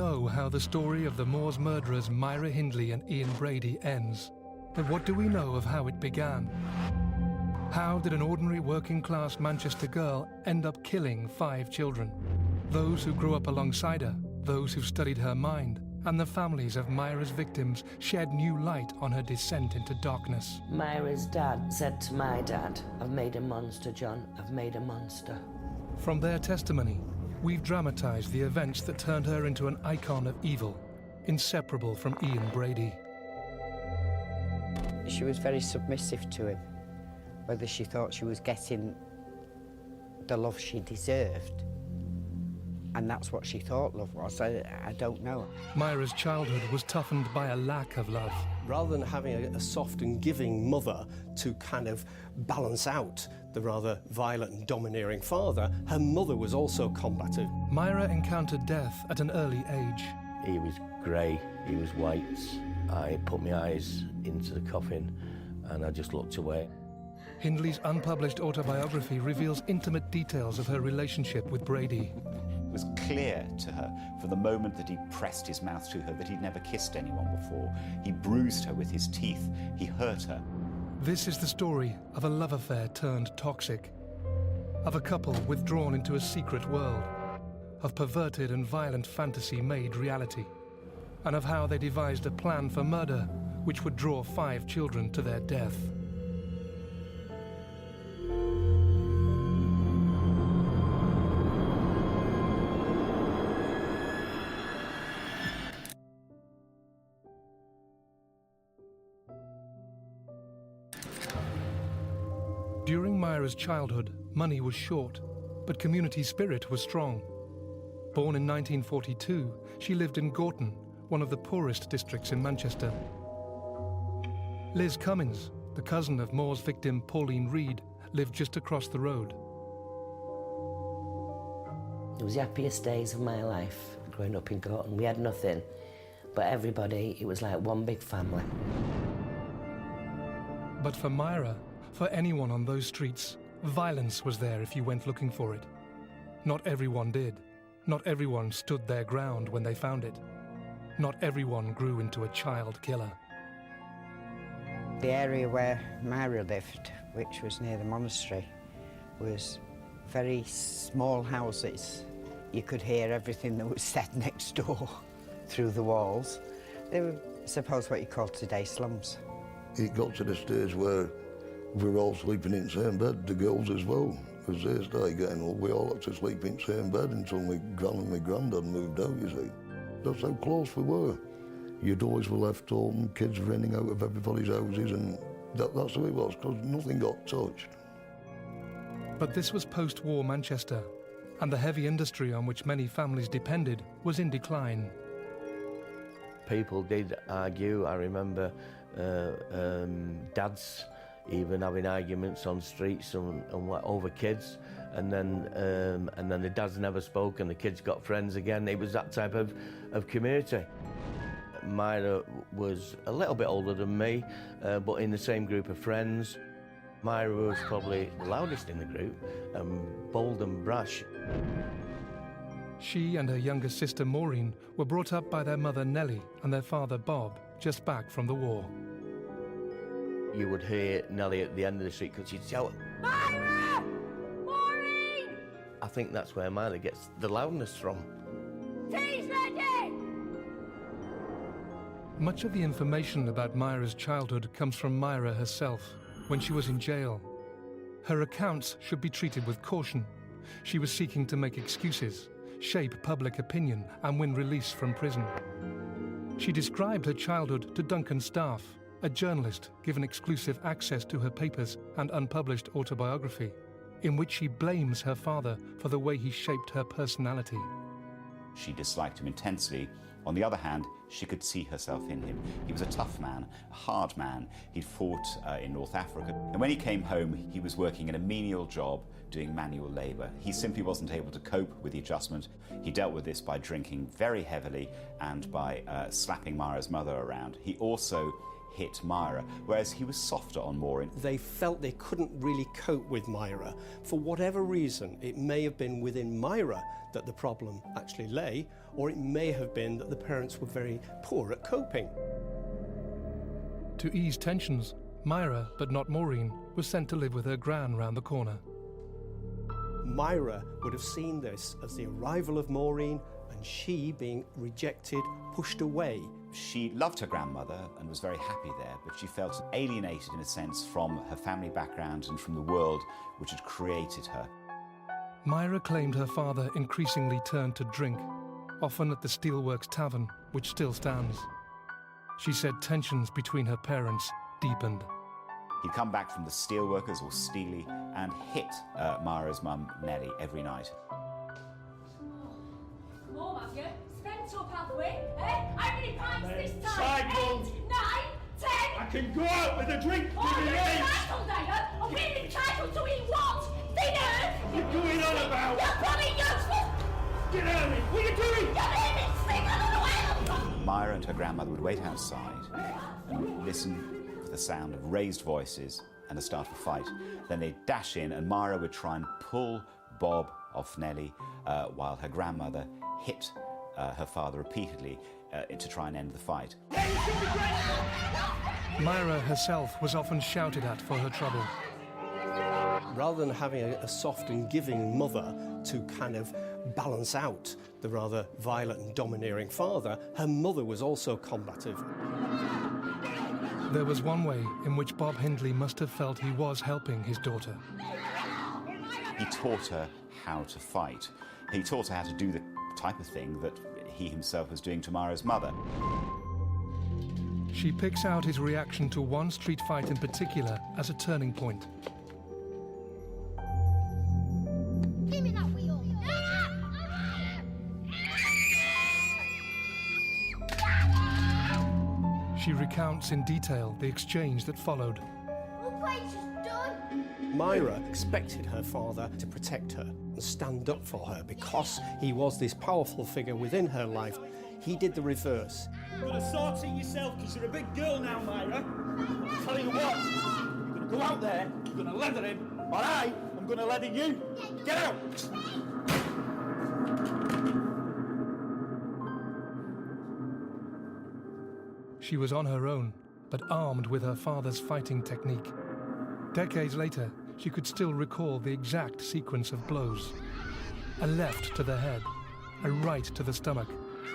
know how the story of the Moors murderers Myra Hindley and Ian Brady ends, but what do we know of how it began? How did an ordinary working-class Manchester girl end up killing 5 children? Those who grew up alongside her, those who studied her mind, and the families of Myra's victims shed new light on her descent into darkness. Myra's dad said to my dad, "I've made a monster, John, I've made a monster." From their testimony, we've dramatized the events that turned her into an icon of evil, inseparable from Ian Brady. She was very submissive to him. Whether she thought she was getting the love she deserved, and that's what she thought love was, I don't know. Myra's childhood was toughened by a lack of love. Rather than having a soft and giving mother to kind of balance out the rather violent and domineering father, her mother was also combative. Myra encountered death at an early age. He was grey, he was white. I put my eyes into the coffin and I just looked away. Hindley's unpublished autobiography reveals intimate details of her relationship with Brady. It was clear to her from the moment that he pressed his mouth to her that he'd never kissed anyone before. He bruised her with his teeth. He hurt her. This is the story of a love affair turned toxic, of a couple withdrawn into a secret world, of perverted and violent fantasy made reality, and of how they devised a plan for murder which would draw 5 children to their death. During Myra's childhood, money was short, but community spirit was strong. Born in 1942, she lived in Gorton, one of the poorest districts in Manchester. Liz Cummins, the cousin of Moore's victim Pauline Reed, lived just across the road. It was the happiest days of my life, growing up in Gorton. We had nothing, but everybody, it was like one big family. But for Myra, for anyone on those streets, violence was there if you went looking for it. Not everyone did. Not everyone stood their ground when they found it. Not everyone grew into a child killer. The area where Myra lived, which was near the monastery, was very small houses. You could hear everything that was said next door through the walls. They were, I suppose, what you call today slums. It got to the stage where we were all sleeping in the same bed, the girls as well. As they started getting old, we all had to sleep in the same bed until my gran and my granddad moved out, you see. That's how close we were. Your doors were left open, kids running out of everybody's houses, and that's the way it was, because nothing got touched. But this was post-war Manchester, and the heavy industry on which many families depended was in decline. People did argue. I remember dads even having arguments on streets and over kids, and then the dads never spoke and the kids got friends again. It was that type of community. Myra was a little bit older than me, but in the same group of friends. Myra was probably the loudest in the group, bold and brash. She and her younger sister Maureen were brought up by their mother Nellie and their father Bob, just back from the war. You would hear Nellie at the end of the street because she'd shout, "Myra! Maureen!" I think that's where Myra gets the loudness from. Tea's ready! Much of the information about Myra's childhood comes from Myra herself, when she was in jail. Her accounts should be treated with caution. She was seeking to make excuses, shape public opinion, and win release from prison. She described her childhood to Duncan Staff, a journalist given exclusive access to her papers and unpublished autobiography, in which she blames her father for the way he shaped her personality. She disliked him intensely. On the other hand, she could see herself in him. He was a tough man, a hard man. He'd fought in North Africa. And when he came home, he was working in a menial job doing manual labour. He simply wasn't able to cope with the adjustment. He dealt with this by drinking very heavily and by slapping Myra's mother around. He also hit Myra, whereas he was softer on Maureen. They felt they couldn't really cope with Myra. For whatever reason, it may have been within Myra that the problem actually lay, or it may have been that the parents were very poor at coping. To ease tensions, Myra, but not Maureen, was sent to live with her gran round the corner. Myra would have seen this as the arrival of Maureen and she being rejected, pushed away. She loved her grandmother and was very happy there, but she felt alienated in a sense from her family background and from the world which had created her. Myra claimed her father increasingly turned to drink, often at the Steelworks Tavern, which still stands. She said tensions between her parents deepened. He'd come back from the steelworkers, or Steely, and hit Myra's mum, Nellie, every night. Come on, Matthew. Spent up halfway. Eh? How many pints this time? Cycle. 8, 9, 10. I can go out with a drink Oh, with you're the age. entitled, are you? Oh, we're entitled to eat what? Dinner? What are you going on about? You're probably useless. Get out of me. What are you doing? You're leaving sleep. I don't know where I'm from. Myra and her grandmother would wait outside and listen for the sound of raised voices and the start of a fight. Then they'd dash in and Myra would try and pull Bob off Nellie while her grandmother hit her father repeatedly to try and end the fight. Myra herself was often shouted at for her trouble. Rather than having a soft and giving mother to kind of balance out the rather violent and domineering father, her mother was also combative. There was one way in which Bob Hindley must have felt he was helping his daughter. He taught her how to fight. He taught her how to do the type of thing that he himself was doing to Myra's mother. She picks out his reaction to one street fight in particular as a turning point. Give me that wheel. She recounts in detail the exchange that followed. What place is done? Myra expected her father to protect her and stand up for her because he was this powerful figure within her life. He did the reverse. You're going to sort it yourself because you're a big girl now, Myra. I'll tell you what, you're going to go out there, you're going to leather him, or I am going to leather you. Get out! She was on her own, but armed with her father's fighting technique. Decades later, she could still recall the exact sequence of blows. A left to the head, a right to the stomach,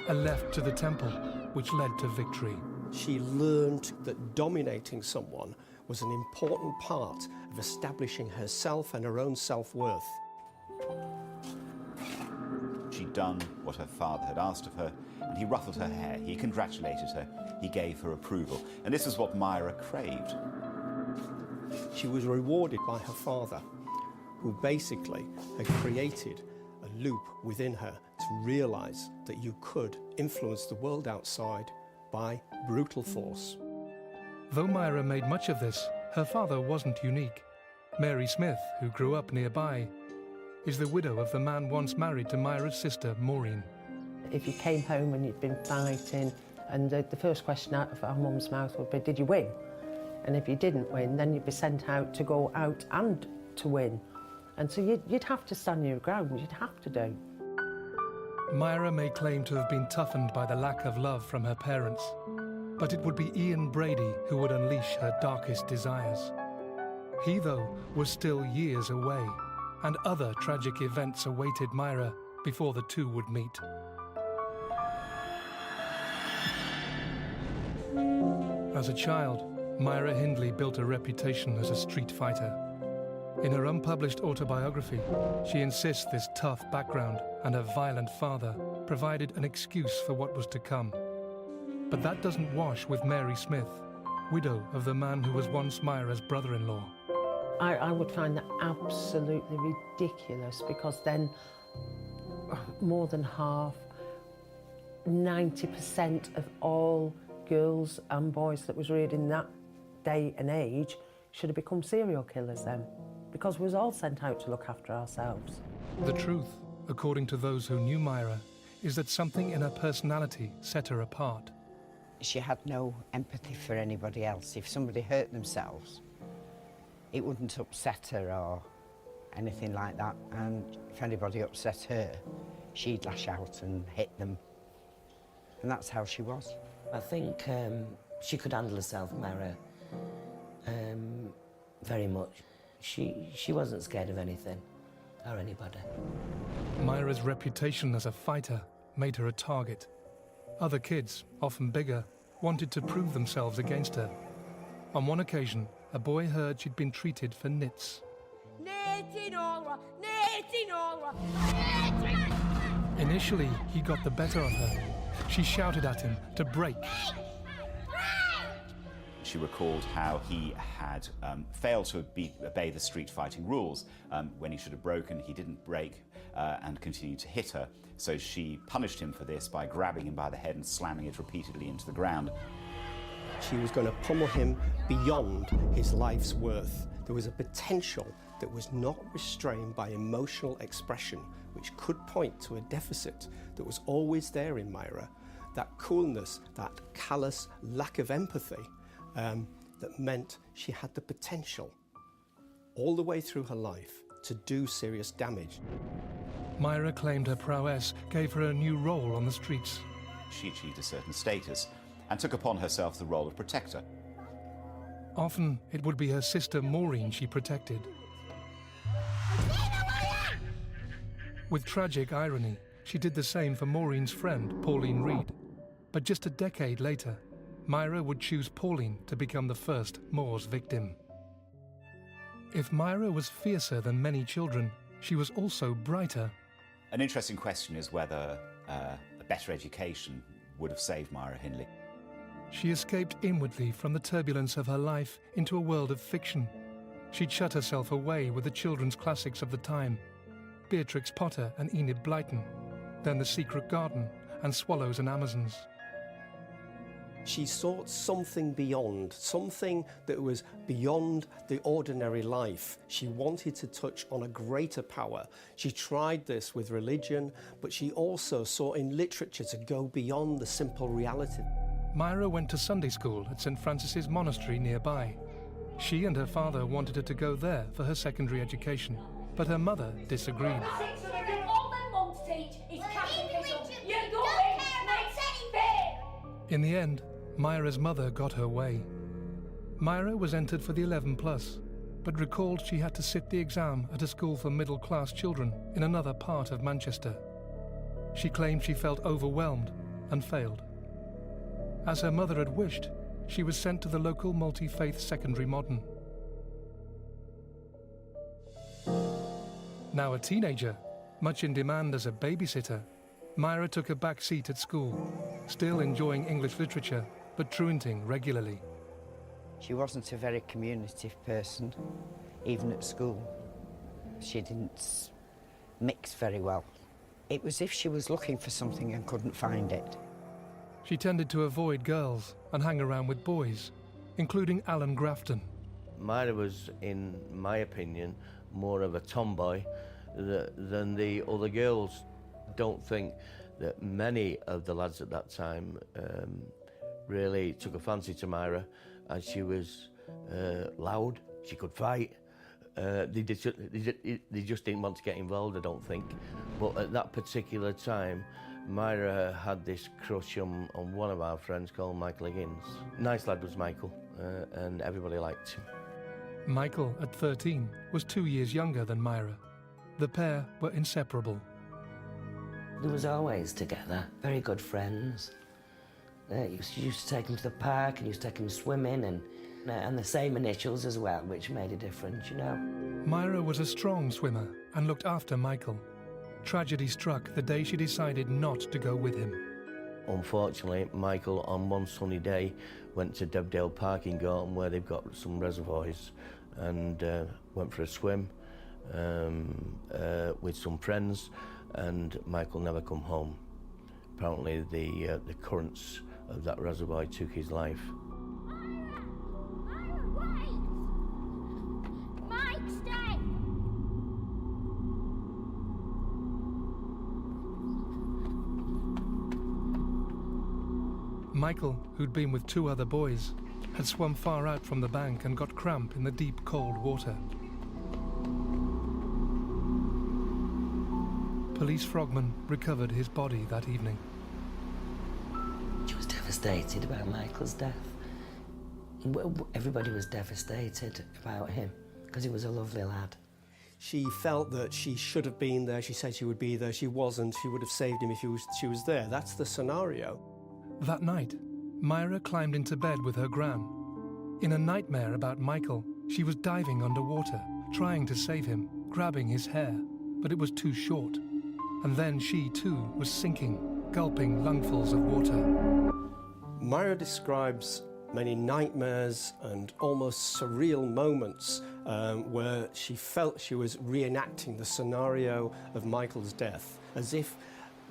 a left to the temple, which led to victory. She learned that dominating someone was an important part of establishing herself and her own self-worth. She'd done what her father had asked of her, and he ruffled her hair, he congratulated her, he gave her approval. And this is what Myra craved. She was rewarded by her father, who basically had created a loop within her to realise that you could influence the world outside by brutal force. Though Myra made much of this, her father wasn't unique. Mary Smith, who grew up nearby, is the widow of the man once married to Myra's sister, Maureen. If you came home and you'd been fighting, and the first question out of our mum's mouth would be, did you win? And if you didn't win, then you'd be sent out to go out and to win. And so you'd have to stand your ground, you'd have to do. Myra may claim to have been toughened by the lack of love from her parents, but it would be Ian Brady who would unleash her darkest desires. He, though, was still years away, and other tragic events awaited Myra before the two would meet. As a child, Myra Hindley built a reputation as a street fighter. In her unpublished autobiography, she insists this tough background and her violent father provided an excuse for what was to come. But that doesn't wash with Mary Smith, widow of the man who was once Myra's brother-in-law. I would find that absolutely ridiculous, because then more than half, 90% of all girls and boys that was reared in that day and age should have become serial killers then, because we was all sent out to look after ourselves. The truth, according to those who knew Myra, is that something in her personality set her apart. She had no empathy for anybody else. If somebody hurt themselves, it wouldn't upset her or anything like that. And if anybody upset her, she'd lash out and hit them. And that's how she was. I think she could handle herself, Myra, very much. She wasn't scared of anything or anybody. Myra's reputation as a fighter made her a target. Other kids, often bigger, wanted to prove themselves against her. On one occasion, a boy heard she'd been treated for nits. Initially, he got the better of her. She shouted at him to break. She recalled how he had failed to obey the street fighting rules. When he should have broken, he didn't break and continued to hit her. So she punished him for this by grabbing him by the head and slamming it repeatedly into the ground. She was going to pummel him beyond his life's worth. There was a potential that was not restrained by emotional expression, which could point to a deficit that was always there in Myra. That coolness, that callous lack of empathy, that meant she had the potential all the way through her life to do serious damage. Myra claimed her prowess gave her a new role on the streets. She achieved a certain status and took upon herself the role of protector. Often, it would be her sister Maureen she protected. With tragic irony, she did the same for Maureen's friend, Pauline Reed. But just a decade later, Myra would choose Pauline to become the first Moore's victim. If Myra was fiercer than many children, she was also brighter. An interesting question is whether a better education would have saved Myra Hindley. She escaped inwardly from the turbulence of her life into a world of fiction. She'd shut herself away with the children's classics of the time, Beatrix Potter and Enid Blyton, then The Secret Garden and Swallows and Amazons. She sought something beyond, something that was beyond the ordinary life. She wanted to touch on a greater power. She tried this with religion, but she also sought in literature to go beyond the simple reality. Myra went to Sunday school at St. Francis's Monastery nearby. She and her father wanted her to go there for her secondary education, but her mother disagreed. All them mums teach is catechism. You're going next fair. In the end, Myra's mother got her way. Myra was entered for the 11+, but recalled she had to sit the exam at a school for middle-class children in another part of Manchester. She claimed she felt overwhelmed and failed. As her mother had wished, she was sent to the local multi-faith secondary modern. Now a teenager, much in demand as a babysitter, Myra took a back seat at school, still enjoying English literature, but truanting regularly. She wasn't a very communicative person, even at school. She didn't mix very well. It was as if she was looking for something and couldn't find it. She tended to avoid girls and hang around with boys, including Alan Grafton. Myra was, in my opinion, more of a tomboy than the other girls. I don't think that many of the lads at that time really took a fancy to Myra, and she was loud, she could fight. They just didn't want to get involved, I don't think. But at that particular time, Myra had this crush on one of our friends called Michael Higgins. Nice lad was Michael, and everybody liked him. Michael, at 13, was 2 years younger than Myra. The pair were inseparable. They was always together, very good friends. Used to take them to the park and used to take them swimming and the same initials as well, which made a difference, you know. Myra was a strong swimmer and looked after Michael. Tragedy struck the day she decided not to go with him. Unfortunately, Michael, on one sunny day, went to Debdale Park in Gorton, where they've got some reservoirs, and went for a swim with some friends, and Michael never come home. Apparently, the currents of that reservoir took his life. Mike, stay! Michael, who'd been with 2 other boys, had swum far out from the bank and got cramp in the deep, cold water. Police frogmen recovered his body that evening. She was devastated about Michael's death. Everybody was devastated about him because he was a lovely lad. She felt that she should have been there. She said she would be there. She wasn't. She would have saved him if she was there. That's the scenario. That night, Myra climbed into bed with her gran. In a nightmare about Michael, she was diving underwater, trying to save him, grabbing his hair, but it was too short. And then she, too, was sinking, gulping lungfuls of water. Myra describes many nightmares and almost surreal moments where she felt she was reenacting the scenario of Michael's death, as if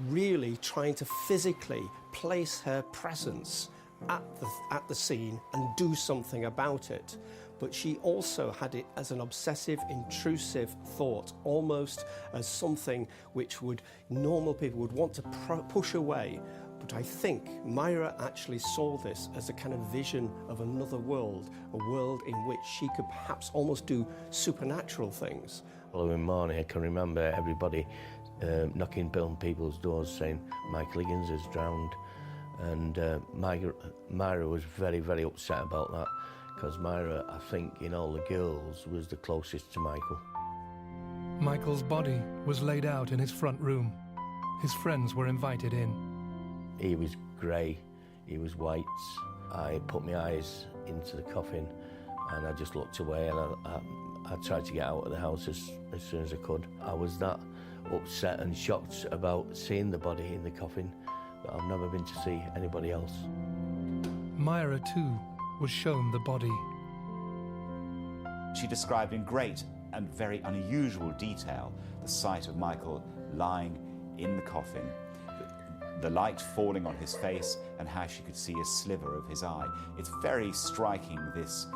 really trying to physically place her presence at the scene and do something about it. But she also had it as an obsessive, intrusive thought, almost as something which normal people would want to push away. But I think Myra actually saw this as a kind of vision of another world, a world in which she could perhaps almost do supernatural things. The following morning, I can remember everybody knocking on people's doors saying, Michael Higgins is drowned. And Myra was very, very upset about that, because Myra, I think, in all the girls, was the closest to Michael. Michael's body was laid out in his front room. His friends were invited in. He was grey, he was white. I put my eyes into the coffin and I just looked away, and I tried to get out of the house as soon as I could. I was that upset and shocked about seeing the body in the coffin that I've never been to see anybody else. Myra, too, was shown the body. She described in great and very unusual detail the sight of Michael lying in the coffin, the light falling on his face, and how she could see a sliver of his eye. It's very striking, this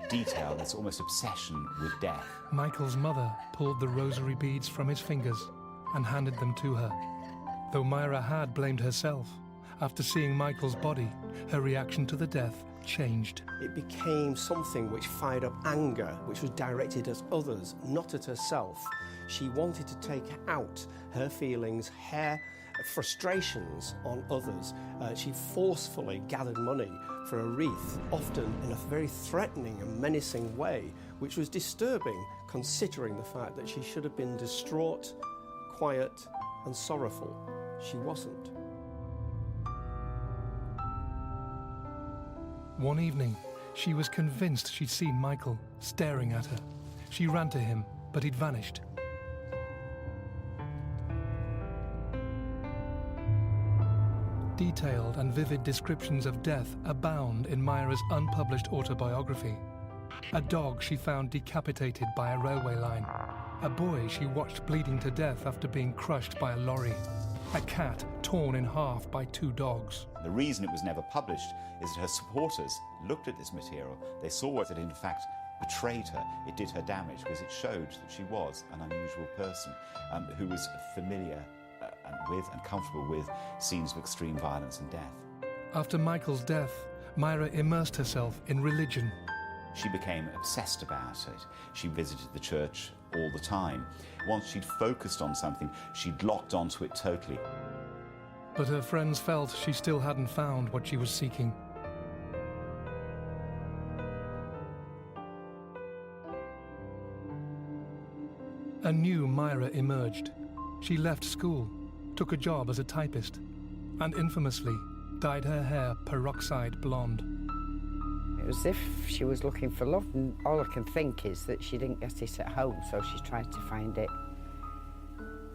detail, this almost obsession with death. Michael's mother pulled the rosary beads from his fingers and handed them to her. Though Myra had blamed herself, after seeing Michael's body, her reaction to the death changed. It became something which fired up anger, which was directed at others, not at herself. She wanted to take out her feelings, her frustrations on others. She forcefully gathered money for a wreath, often in a very threatening and menacing way, which was disturbing considering the fact that she should have been distraught, quiet and sorrowful. She wasn't. One evening, she was convinced she'd seen Michael staring at her. She ran to him, but he'd vanished. Detailed and vivid descriptions of death abound in Myra's unpublished autobiography. A dog she found decapitated by a railway line. A boy she watched bleeding to death after being crushed by a lorry. A cat torn in half by 2 dogs. The reason it was never published is that her supporters looked at this material. They saw that it in fact betrayed her. It did her damage because it showed that she was an unusual person who was familiar with and comfortable with scenes of extreme violence and death. After Michael's death, Myra immersed herself in religion. She became obsessed about it. She visited the church all the time. Once she'd focused on something, she'd locked onto it totally. But her friends felt she still hadn't found what she was seeking. A new Myra emerged. She left school, took a job as a typist, and infamously dyed her hair peroxide blonde. It was as if she was looking for love, and all I can think is that she didn't get it at home, so she tried to find it.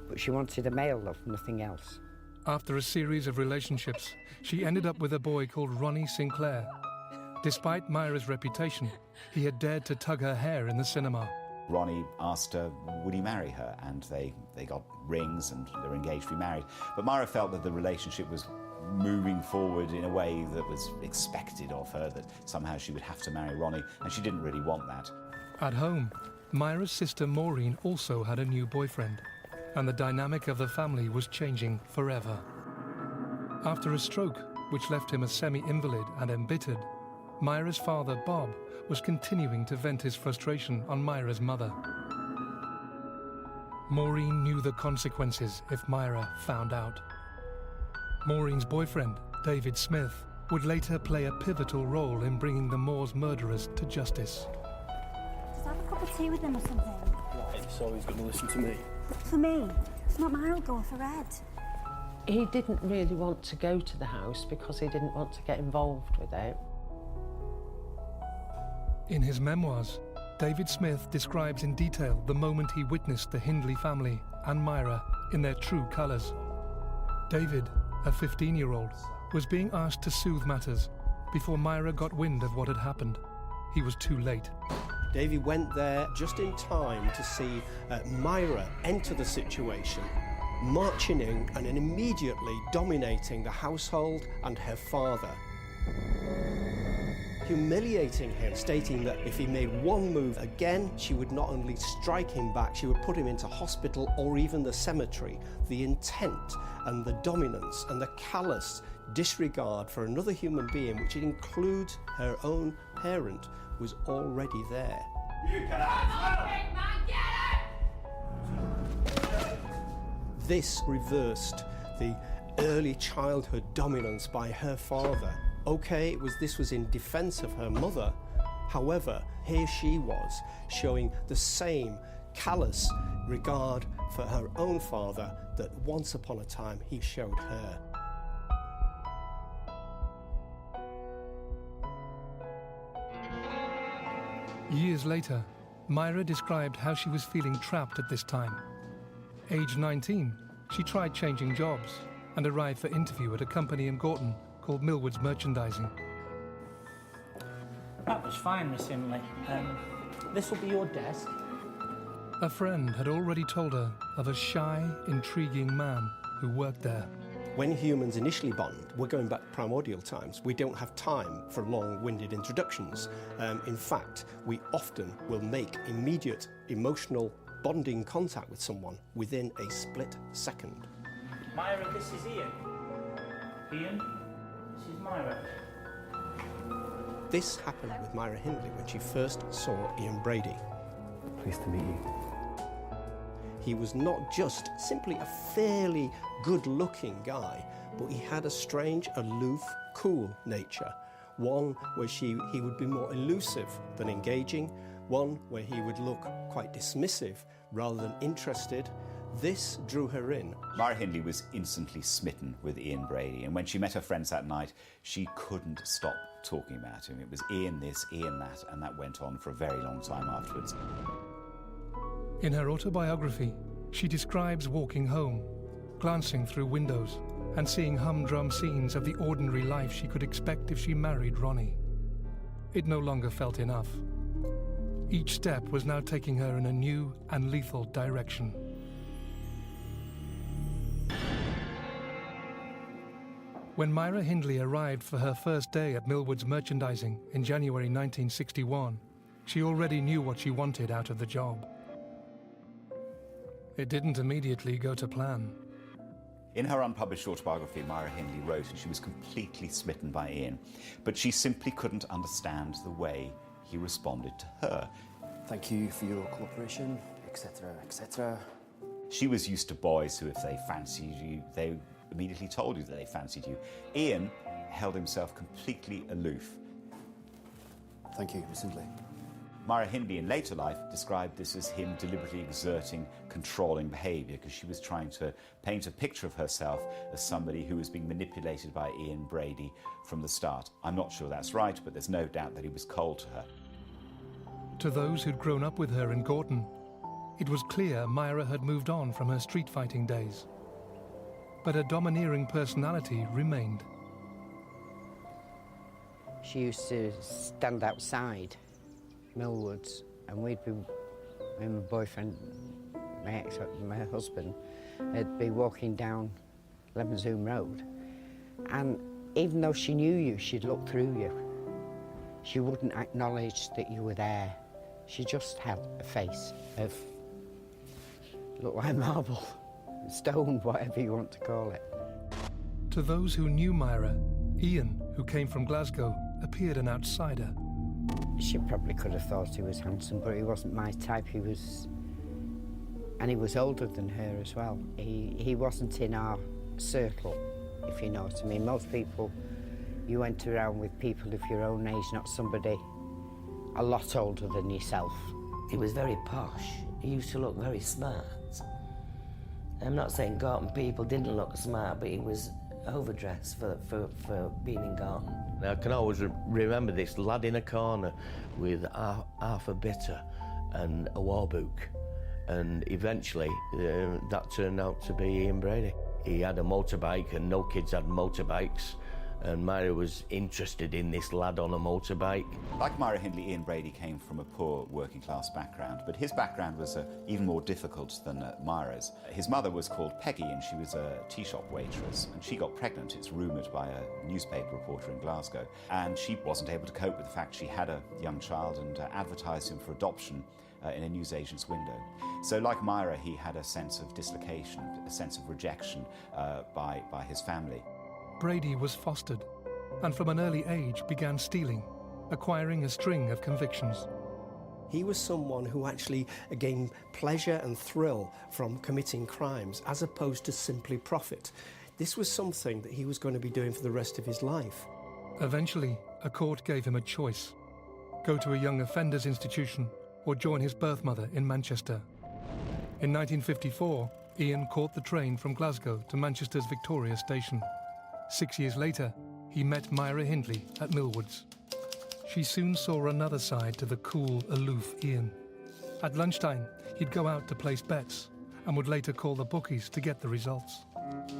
But she wanted a male love, nothing else. After a series of relationships, she ended up with a boy called Ronnie Sinclair. Despite Myra's reputation, he had dared to tug her hair in the cinema. Ronnie asked her, would he marry her? And they got rings and they were engaged to be married. But Myra felt that the relationship was moving forward in a way that was expected of her, that somehow she would have to marry Ronnie, and she didn't really want that. At home, Myra's sister Maureen also had a new boyfriend, and the dynamic of the family was changing forever. After a stroke, which left him a semi-invalid and embittered, Myra's father, Bob, was continuing to vent his frustration on Myra's mother. Maureen knew the consequences if Myra found out. Maureen's boyfriend, David Smith, would later play a pivotal role in bringing the Moores murderers to justice. Just have a cup of tea with them or something. Right, so he's going to listen to me. For me. It's not Myra, go for Ed. He didn't really want to go to the house because he didn't want to get involved with it. In his memoirs, David Smith describes in detail the moment he witnessed the Hindley family and Myra in their true colours. David, a 15-year-old, was being asked to soothe matters before Myra got wind of what had happened. He was too late. Davy went there just in time to see Myra enter the situation, marching in and immediately dominating the household and her father, humiliating him, stating that if he made one move again, she would not only strike him back, she would put him into hospital or even the cemetery. The intent and the dominance and the callous disregard for another human being, which includes her own parent, was already there. You can have This reversed the early childhood dominance by her father. Okay, this was in defence of her mother. However, here she was showing the same callous regard for her own father that once upon a time he showed her. Years later, Myra described how she was feeling trapped at this time. Age 19, she tried changing jobs and arrived for interview at a company in Gorton called Millward's Merchandising. That was fine, Miss Hindley. This will be your desk. A friend had already told her of a shy, intriguing man who worked there. When humans initially bond, we're going back primordial times, we don't have time for long-winded introductions. In fact, we often will make immediate emotional bonding contact with someone within a split second. Myra, this is Ian. Ian, this is Myra. This happened with Myra Hindley when she first saw Ian Brady. Pleased to meet you. He was not just simply a fairly good-looking guy, but he had a strange, aloof, cool nature. One where he would be more elusive than engaging, one where he would look quite dismissive rather than interested. This drew her in. Myra Hindley was instantly smitten with Ian Brady, and when she met her friends that night, she couldn't stop talking about him. It was Ian this, Ian that, and that went on for a very long time afterwards. In her autobiography, she describes walking home, glancing through windows, and seeing humdrum scenes of the ordinary life she could expect if she married Ronnie. It no longer felt enough. Each step was now taking her in a new and lethal direction. When Myra Hindley arrived for her first day at Millward's Merchandising in January 1961, she already knew what she wanted out of the job. It didn't immediately go to plan. In her unpublished autobiography, Myra Hindley wrote she was completely smitten by Ian, but she simply couldn't understand the way he responded to her. Thank you for your cooperation, etc., etc. She was used to boys who, if they fancied you, they immediately told you that they fancied you. Ian held himself completely aloof. Thank you, Miss Hindley. Myra Hindley in later life described this as him deliberately exerting controlling behaviour because she was trying to paint a picture of herself as somebody who was being manipulated by Ian Brady from the start. I'm not sure that's right, but there's no doubt that he was cold to her. To those who'd grown up with her in Gorton, it was clear Myra had moved on from her street fighting days. But her domineering personality remained. She used to stand outside Millwoods, and we'd be, me and my boyfriend, my husband, would be walking down Lemonzoom Road, and even though she knew you, she'd look through you. She wouldn't acknowledge that you were there. She just had a face of, looked like marble, stone, whatever you want to call it. To those who knew Myra, Ian, who came from Glasgow, appeared an outsider. She probably could have thought he was handsome, but he wasn't my type. He was older than her as well. He wasn't in our circle, if you know what I mean. Most people, you went around with people of your own age, not somebody a lot older than yourself. He was very posh. He used to look very smart. I'm not saying Gorton people didn't look smart, but he was overdressed for being in Gorton. I can always remember this lad in a corner with half a bitter and a war book. And eventually, that turned out to be Ian Brady. He had a motorbike and no kids had motorbikes. And Myra was interested in this lad on a motorbike. Like Myra Hindley, Ian Brady came from a poor working class background, but his background was even more difficult than Myra's. His mother was called Peggy and she was a tea shop waitress, and she got pregnant, it's rumoured, by a newspaper reporter in Glasgow. And she wasn't able to cope with the fact she had a young child and advertised him for adoption in a newsagent's window. So like Myra, he had a sense of dislocation, a sense of rejection by his family. Brady was fostered, and from an early age began stealing, acquiring a string of convictions. He was someone who actually gained pleasure and thrill from committing crimes, as opposed to simply profit. This was something that he was going to be doing for the rest of his life. Eventually, a court gave him a choice: go to a young offenders institution or join his birth mother in Manchester. In 1954, Ian caught the train from Glasgow to Manchester's Victoria Station. 6 years later, he met Myra Hindley at Millwoods. She soon saw another side to the cool, aloof Ian. At lunchtime, he'd go out to place bets and would later call the bookies to get the results.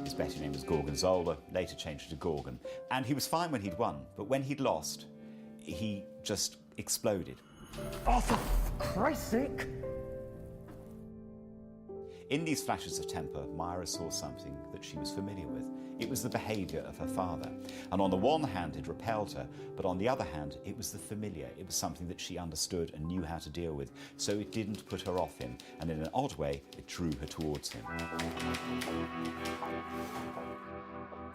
His betting name was Gorgonzola, later changed to Gorgon. And he was fine when he'd won, but when he'd lost, he just exploded. Oh, for Christ's sake! In these flashes of temper, Myra saw something that she was familiar with. It was the behaviour of her father. And on the one hand, it repelled her, but on the other hand, it was the familiar. It was something that she understood and knew how to deal with. So it didn't put her off him, and in an odd way, it drew her towards him.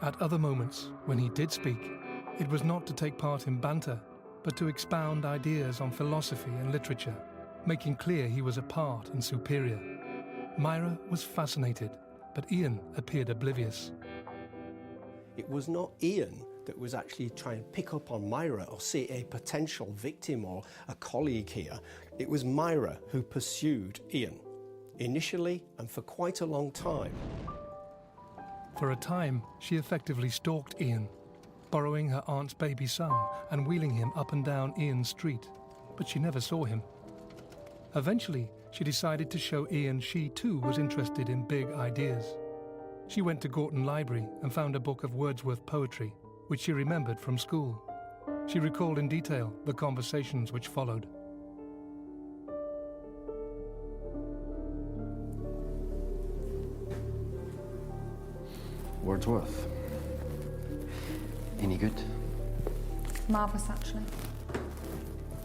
At other moments, when he did speak, it was not to take part in banter, but to expound ideas on philosophy and literature, making clear he was apart and superior. Myra was fascinated, but Ian appeared oblivious. It was not Ian that was actually trying to pick up on Myra or see a potential victim or a colleague here. It was Myra who pursued Ian, initially and for quite a long time. For a time, she effectively stalked Ian, borrowing her aunt's baby son and wheeling him up and down Ian's street, but she never saw him. Eventually, she decided to show Ian she too was interested in big ideas. She went to Gorton Library and found a book of Wordsworth poetry, which she remembered from school. She recalled in detail the conversations which followed. Wordsworth. Any good? Marvellous, actually.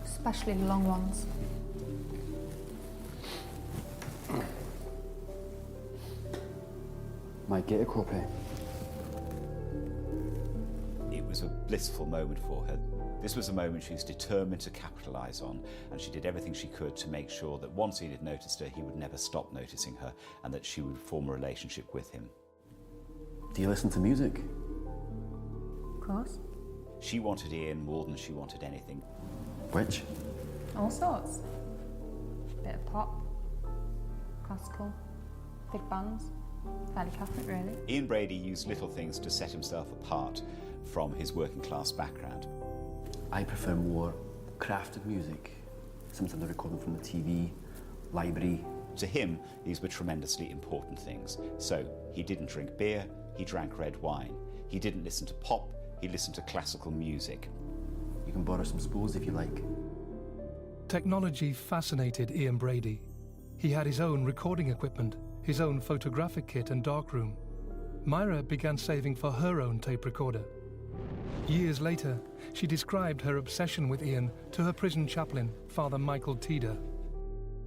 Especially the long ones. Might get a copy. It was a blissful moment for her. This was a moment she was determined to capitalise on, and she did everything she could to make sure that once he had noticed her, he would never stop noticing her, and that she would form a relationship with him. Do you listen to music? Of course. She wanted Ian more than she wanted anything. Which? All sorts. Bit of pop, classical, big bands. Fairly Catholic, really. Ian Brady used little things to set himself apart from his working class background. I prefer more crafted music. Sometimes I record them from the TV, library. To him, these were tremendously important things. So, he didn't drink beer, he drank red wine. He didn't listen to pop, he listened to classical music. You can borrow some spools if you like. Technology fascinated Ian Brady. He had his own recording equipment, his own photographic kit and darkroom. Myra began saving for her own tape recorder. Years later, she described her obsession with Ian to her prison chaplain, Father Michael Teder.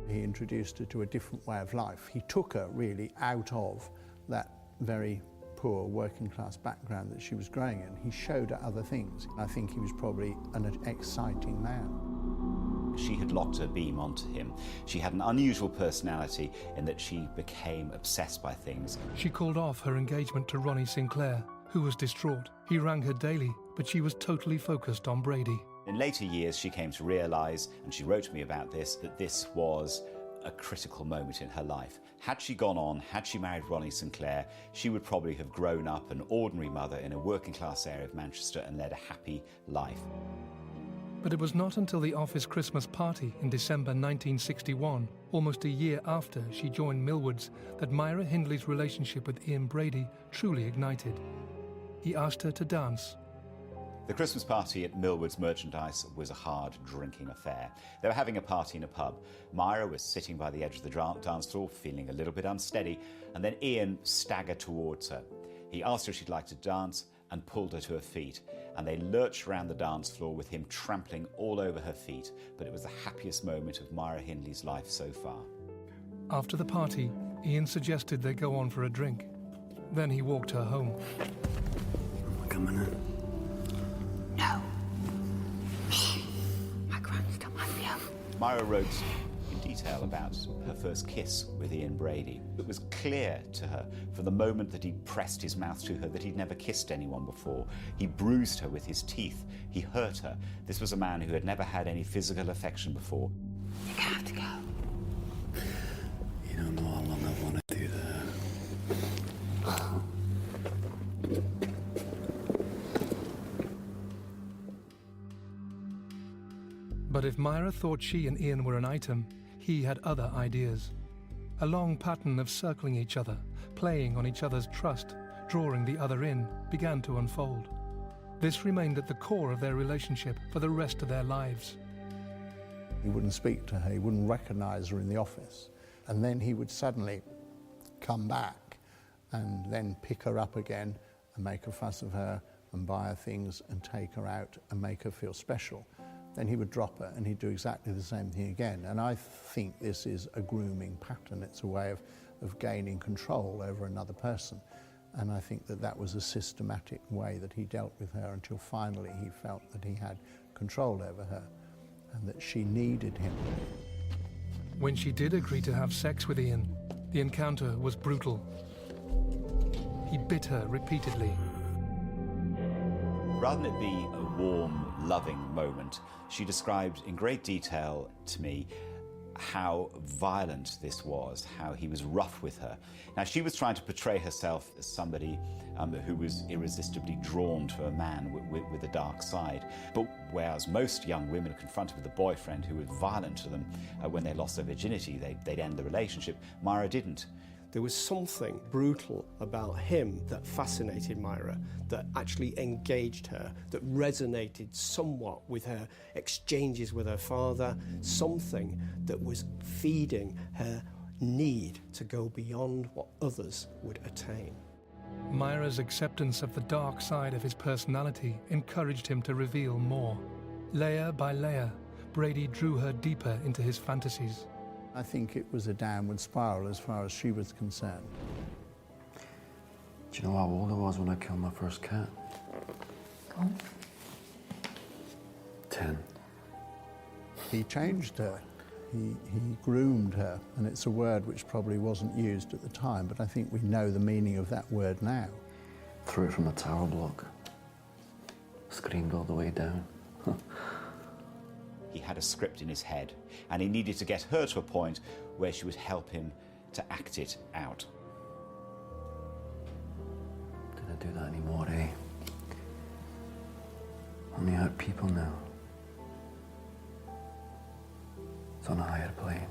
He introduced her to a different way of life. He took her really out of that very poor working class background that she was growing in, he showed her other things. I think he was probably an exciting man. She had locked her beam onto him. She had an unusual personality in that she became obsessed by things. She called off her engagement to Ronnie Sinclair, who was distraught. He rang her daily, but she was totally focused on Brady. In later years, she came to realise, and she wrote to me about this, that this was a critical moment in her life. Had she gone on, had she married Ronnie Sinclair, she would probably have grown up an ordinary mother in a working class area of Manchester and led a happy life. But it was not until the office Christmas party in December 1961, almost a year after she joined Millward's, that Myra Hindley's relationship with Ian Brady truly ignited. He asked her to dance. The Christmas party at Millward's Merchandise was a hard drinking affair. They were having a party in a pub. Myra was sitting by the edge of the dance floor, feeling a little bit unsteady, and then Ian staggered towards her. He asked her if she'd like to dance and pulled her to her feet, and they lurched around the dance floor with him trampling all over her feet, but it was the happiest moment of Myra Hindley's life so far. After the party, Ian suggested they go on for a drink. Then he walked her home. Am I coming in? No. My gran's don't mind you. Myra wrote in detail about her first kiss with Ian Brady. It was clear to her from the moment that he pressed his mouth to her that he'd never kissed anyone before. He bruised her with his teeth. He hurt her. This was a man who had never had any physical affection before. You have to go. You don't know how long I've wanted to do that. But if Myra thought she and Ian were an item, he had other ideas. A long pattern of circling each other, playing on each other's trust, drawing the other in, began to unfold. This remained at the core of their relationship for the rest of their lives. He wouldn't speak to her, he wouldn't recognise her in the office. And then he would suddenly come back and then pick her up again and make a fuss of her and buy her things and take her out and make her feel special. Then he would drop her and he'd do exactly the same thing again. And I think this is a grooming pattern. It's a way of gaining control over another person. And I think that that was a systematic way that he dealt with her until finally he felt that he had control over her and that she needed him. When she did agree to have sex with Ian, the encounter was brutal. He bit her repeatedly. Rather than it be a warm, loving moment, she described in great detail to me how violent this was, how he was rough with her. Now, she was trying to portray herself as somebody who was irresistibly drawn to a man with a dark side. But whereas most young women are confronted with a boyfriend who was violent to them when they lost their virginity, they'd end the relationship, Myra didn't. There was something brutal about him that fascinated Myra, that actually engaged her, that resonated somewhat with her exchanges with her father, something that was feeding her need to go beyond what others would attain. Myra's acceptance of the dark side of his personality encouraged him to reveal more. Layer by layer, Brady drew her deeper into his fantasies. I think it was a downward spiral as far as she was concerned. Do you know how old I was when I killed my first cat? Go on. 10. He changed her. He groomed her, and it's a word which probably wasn't used at the time, but I think we know the meaning of that word now. Threw it from a tower block. Screamed all the way down. He had a script in his head, and he needed to get her to a point where she would help him to act it out. Didn't do that anymore, eh? Only hurt people now. It's on a higher plane.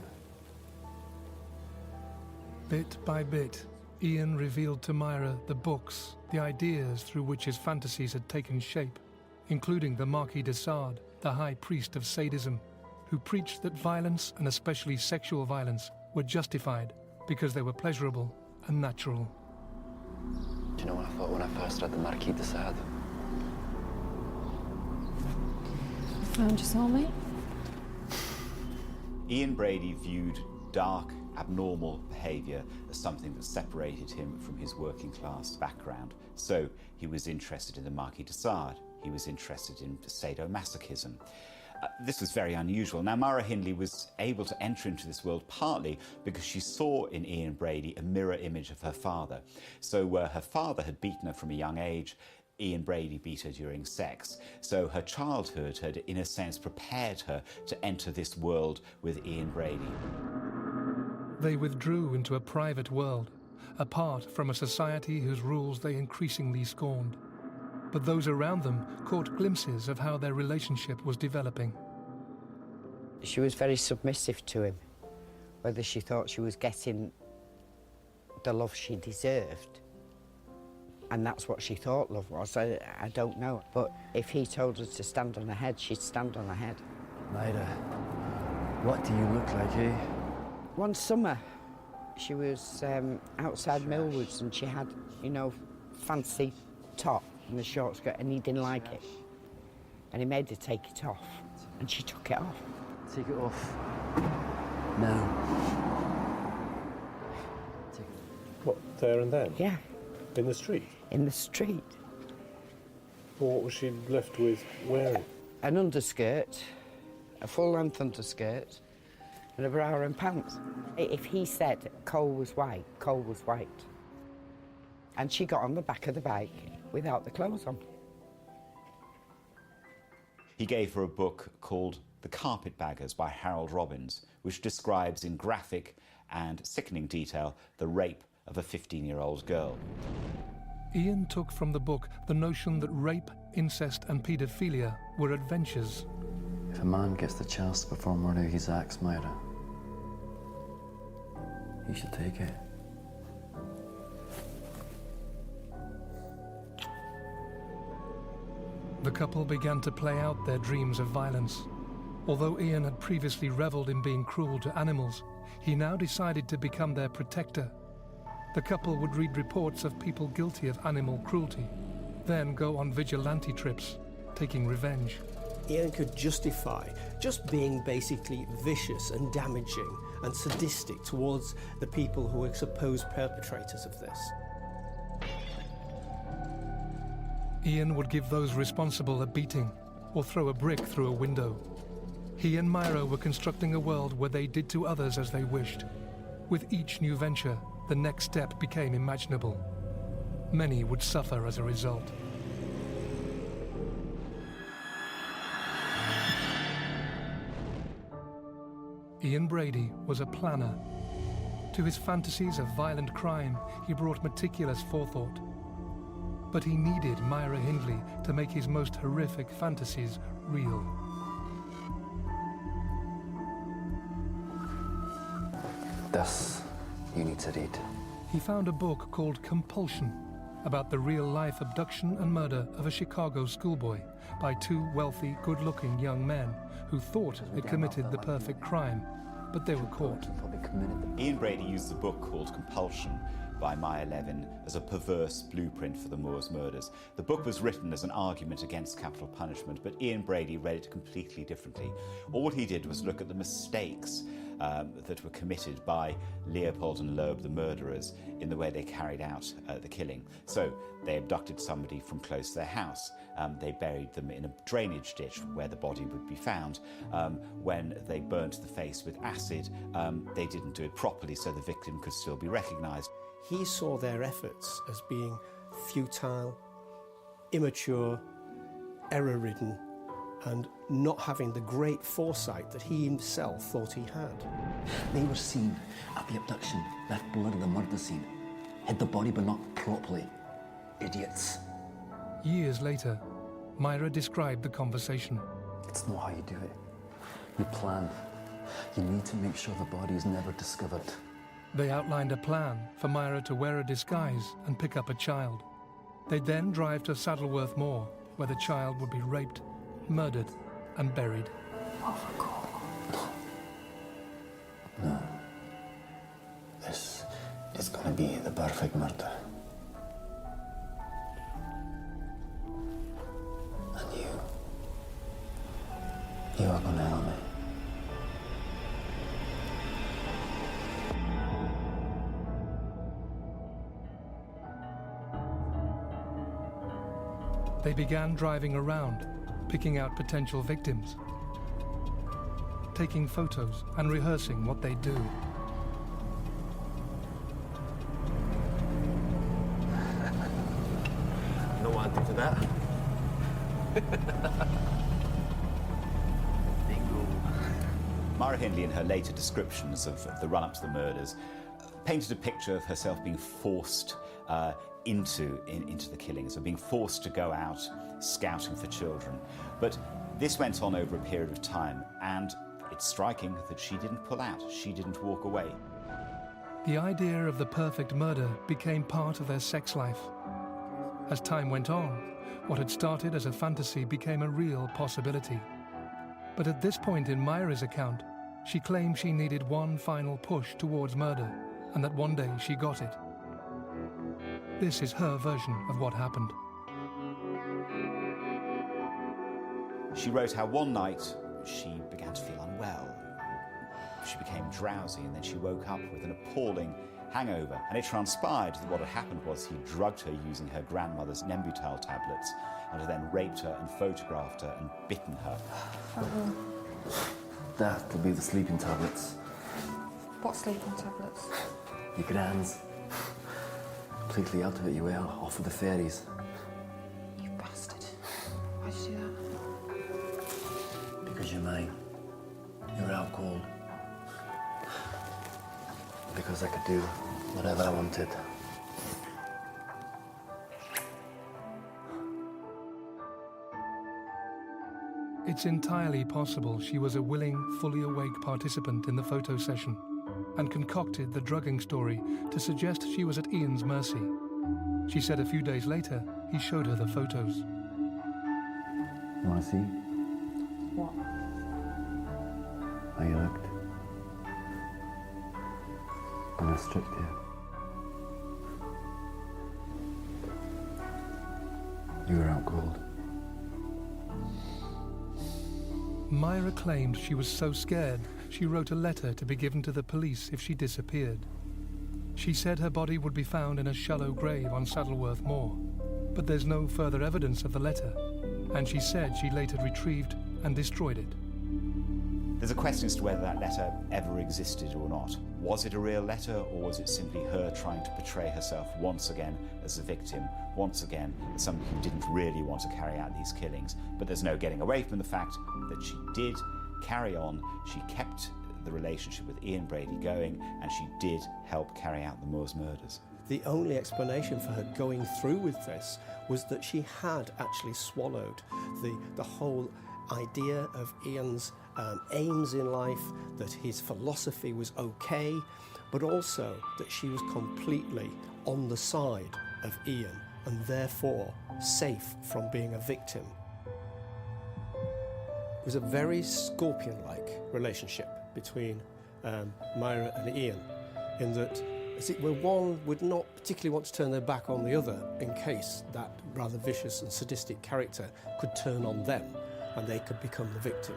Bit by bit, Ian revealed to Myra the books, the ideas through which his fantasies had taken shape, including the Marquis de Sade, the high priest of sadism, who preached that violence, and especially sexual violence, were justified because they were pleasurable and natural. Do you know what I thought when I first read the Marquis de Sade? Found your soulmate? Ian Brady viewed dark abnormal behaviour as something that separated him from his working class background. So he was interested in the Marquis de Sade. He was interested in sadomasochism. This was very unusual. Now, Myra Hindley was able to enter into this world partly because she saw in Ian Brady a mirror image of her father. So where her father had beaten her from a young age, Ian Brady beat her during sex. So her childhood had, in a sense, prepared her to enter this world with Ian Brady. They withdrew into a private world, apart from a society whose rules they increasingly scorned. But those around them caught glimpses of how their relationship was developing. She was very submissive to him. Whether she thought she was getting the love she deserved, and that's what she thought love was, I don't know. But if he told her to stand on her head, she'd stand on her head. Myra, what do you look like, eh? One summer, she was outside Millwoods and she had, you know, fancy top and the short skirt, and he didn't like it. And he made her take it off, and she took it off. Take it off. Now. Take it off. What, there and then? Yeah. In the street? In the street. Well, what was she left with wearing? An underskirt, a full-length underskirt, and a bra and pants. If he said Cole was white, Cole was white. And she got on the back of the bike without the clothes on. He gave her a book called The Carpetbaggers by Harold Robbins, which describes in graphic and sickening detail the rape of a 15-year-old girl. Ian took from the book the notion that rape, incest and paedophilia were adventures. If a man gets the chance to perform one of his acts, Myra, he should take it. The couple began to play out their dreams of violence. Although Ian had previously revelled in being cruel to animals, he now decided to become their protector. The couple would read reports of people guilty of animal cruelty, then go on vigilante trips, taking revenge. Ian could justify just being basically vicious and damaging and sadistic towards the people who were supposed perpetrators of this. Ian would give those responsible a beating or throw a brick through a window. He and Myra were constructing a world where they did to others as they wished. With each new venture, the next step became imaginable. Many would suffer as a result. Ian Brady was a planner. To his fantasies of violent crime, he brought meticulous forethought. But he needed Myra Hindley to make his most horrific fantasies real. This you need to read. He found a book called Compulsion, about the real-life abduction and murder of a Chicago schoolboy by two wealthy, good-looking young men who thought they committed the perfect crime, but they were caught. Ian Brady used the book called Compulsion by Maya Levin as a perverse blueprint for the Moors murders. The book was written as an argument against capital punishment, but Ian Brady read it completely differently. All he did was look at the mistakes that were committed by Leopold and Loeb, the murderers, in the way they carried out the killing. So they abducted somebody from close to their house. They buried them in a drainage ditch where the body would be found. When they burnt the face with acid, they didn't do it properly so the victim could still be recognised. He saw their efforts as being futile, immature, error-ridden, and not having the great foresight that he himself thought he had. They were seen at the abduction, left blood at the murder scene, hid the body but not properly. Idiots. Years later, Myra described the conversation. It's not how you do it. You plan. You need to make sure the body is never discovered. They outlined a plan for Myra to wear a disguise and pick up a child. They'd then drive to Saddleworth Moor, where the child would be raped, murdered, and buried. No. This is gonna be the perfect murder. And you are gonna help me. They began driving around, picking out potential victims, taking photos and rehearsing what they'd do. No answer to that. Myra Hindley, in her later descriptions of the run-up to the murders, painted a picture of herself being forced into the killings, of being forced to go out scouting for children. But this went on over a period of time, and it's striking that she didn't pull out, she didn't walk away. The idea of the perfect murder became part of their sex life. As time went on, what had started as a fantasy became a real possibility. But at this point in Myra's account, she claimed she needed one final push towards murder, and that one day she got it. This is her version of what happened. She wrote how one night she began to feel unwell. She became drowsy, and then she woke up with an appalling hangover. And it transpired that what had happened was he drugged her using her grandmother's Nembutal tablets, and had then raped her and photographed her and bitten her. That will be the sleeping tablets. What sleeping tablets? Your gran's. Completely out of it you were, off with the fairies. You bastard. Why'd you do that? Because you're mine. You're out cold. Because I could do whatever I wanted. It's entirely possible she was a willing, fully awake participant in the photo session and concocted the drugging story to suggest she was at Ian's mercy. She said a few days later, he showed her the photos. You want to see? What? How you looked. When I stripped you. You were out cold. Myra claimed she was so scared she wrote a letter to be given to the police if she disappeared. She said her body would be found in a shallow grave on Saddleworth Moor, but there's no further evidence of the letter, and she said she later retrieved and destroyed it. There's a question as to whether that letter ever existed or not. Was it a real letter, or was it simply her trying to portray herself once again as a victim, once again as somebody who didn't really want to carry out these killings? But there's no getting away from the fact that she did carry on, she kept the relationship with Ian Brady going, and she did help carry out the Moors murders. The only explanation for her going through with this was that she had actually swallowed the whole idea of Ian's aims in life, that his philosophy was okay, but also that she was completely on the side of Ian and therefore safe from being a victim. It was a very scorpion-like relationship between Myra and Ian, in that, as it were, one would not particularly want to turn their back on the other in case that rather vicious and sadistic character could turn on them and they could become the victim.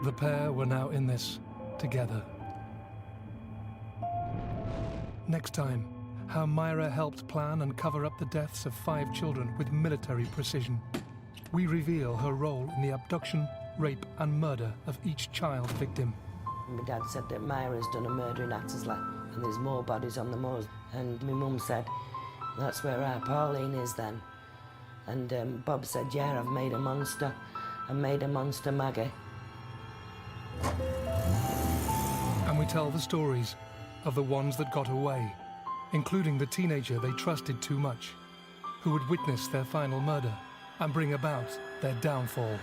The pair were now in this together. Next time, how Myra helped plan and cover up the deaths of 5 children with military precision. We reveal her role in the abduction, rape and murder of each child victim. My dad said that Myra's done a murder in Attersley and there's more bodies on the moors. And my mum said, that's where our Pauline is then. And Bob said, yeah, I've made a monster. I made a monster Maggie. And we tell the stories of the ones that got away, including the teenager they trusted too much, who would witness their final murder and bring about their downfall.